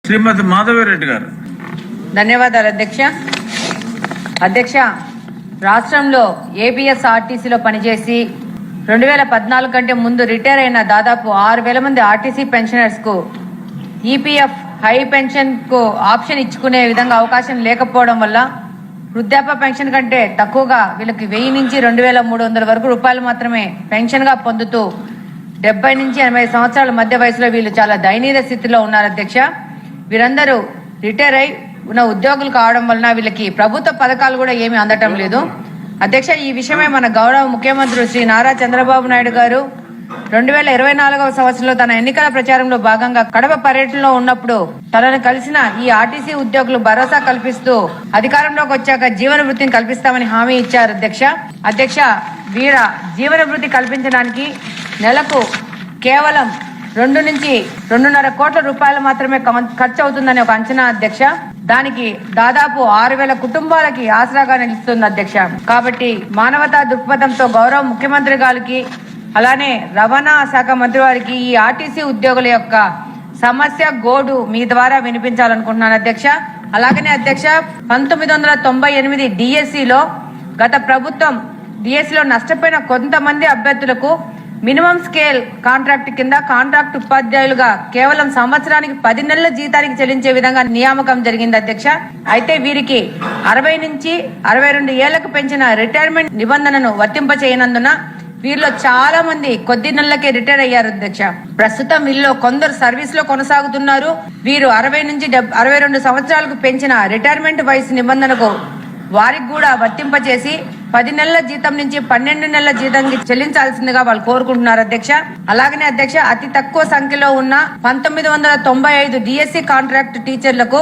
శ్రీమతి మాధవిరెడ్డి గారు. ధన్యవాదాలు అధ్యక్ష. అధ్యక్ష, రాష్ట్రంలో ఏపీఎస్ఆర్టీసీలో పనిచేసి 2014 కంటే ముందు రిటైర్ అయిన దాదాపు 6,000 మంది ఆర్టీసీ పెన్షనర్స్ కు ఈపీఎఫ్ హై పెన్షన్ కు ఆప్షన్ ఇచ్చుకునే విధంగా అవకాశం లేకపోవడం వల్ల వృద్ధాప్య పెన్షన్ కంటే తక్కువగా వీళ్ళకి 1000 నుంచి 2,300 వరకు రూపాయలు మాత్రమే పెన్షన్ గా పొందుతూ 70 నుంచి 80 సంవత్సరాల మధ్య వయసులో వీళ్ళు చాలా దయనీయ స్థితిలో ఉన్నారు అధ్యక్ష. వీరందరూ రిటైర్ అయి ఉన్న ఉద్యోగులు కావడం వలన వీళ్ళకి ప్రభుత్వ పథకాలు కూడా ఏమీ అందటం లేదు అధ్యక్ష. ఈ విషయమే మన గౌరవ ముఖ్యమంత్రి శ్రీ నారా చంద్రబాబు నాయుడు గారు 2024వ సంవత్సరంలో తన ఎన్నికల ప్రచారంలో భాగంగా కడప పర్యటనలో ఉన్నప్పుడు తనను కలిసిన ఈ ఆర్టీసీ ఉద్యోగులు భరోసా కల్పిస్తూ అధికారంలోకి వచ్చాక జీవన వృత్తిని కల్పిస్తామని హామీ ఇచ్చారు అధ్యక్ష. వీర జీవన వృత్తి కల్పించడానికి నెలకు కేవలం 2 నుంచి 2.5 కోట్ల రూపాయలు మాత్రమే ఖర్చు అవుతుందని ఒక అంచనా అధ్యక్ష. దానికి దాదాపు 6,000 కుటుంబాలకి ఆసరాగా నిలుస్తుంది అధ్యక్ష. కాబట్టి మానవతా దృక్పథంతో గౌరవ ముఖ్యమంత్రి గారికి అలానే రవాణా శాఖ మంత్రి వారికి ఈ ఆర్టీసీ ఉద్యోగుల యొక్క సమస్య గోడు మీ ద్వారా వినిపించాలనుకుంటున్నాను అధ్యక్ష. అలాగనే అధ్యక్ష, 1998 డిఎస్సిలో గత ప్రభుత్వం డిఎస్సిలో నష్టపోయిన కొంతమంది అభ్యర్థులకు మినిమం స్కేల్ కాంట్రాక్ట్ కింద కాంట్రాక్ట్ ఉపాధ్యాయులుగా కేవలం సంవత్సరానికి 10 నెలల జీతానికి చెల్లించే విధంగా నియామకం జరిగింది అధ్యక్ష. అయితే వీరికి 60 నుంచి 62 ఏళ్లకు పెంచిన రిటైర్మెంట్ నిబంధనను వర్తింపచేయనందున వీరిలో చాలా మంది కొద్ది నెలలకే రిటైర్ అయ్యారు అధ్యక్ష. ప్రస్తుతం వీరిలో కొందరు సర్వీస్ లో కొనసాగుతున్నారు. వీరు 60 నుంచి 62 సంవత్సరాలకు పెంచిన రిటైర్మెంట్ వయసు నిబంధనకు వారికి కూడా వర్తింపచేసి 10 నెలల జీతం నుంచి 12 నెలల జీతానికి చెల్లించాల్సిందిగా వాళ్ళు కోరుకుంటున్నారు అధ్యక్ష. అలాగనే అధ్యక్ష, అతి తక్కువ సంఖ్యలో ఉన్న 1995 డిఎస్సి కాంట్రాక్ట్ టీచర్లకు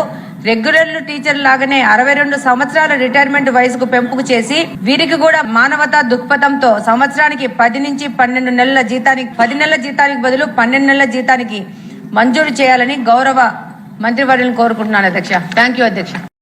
రెగ్యులర్ టీచర్ లాగానే 62 సంవత్సరాల రిటైర్మెంట్ వయసుకు పెంపుకు చేసి వీరికి కూడా మానవతా దృక్పథంతో సంవత్సరానికి 10 నుంచి 12 నెలల జీతానికి 10 నెలల జీతానికి బదులు 12 నెలల జీతానికి మంజూరు చేయాలని గౌరవ మంత్రివర్యులను కోరుకుంటున్నాను అధ్యక్ష. థ్యాంక్ యూ అధ్యక్ష.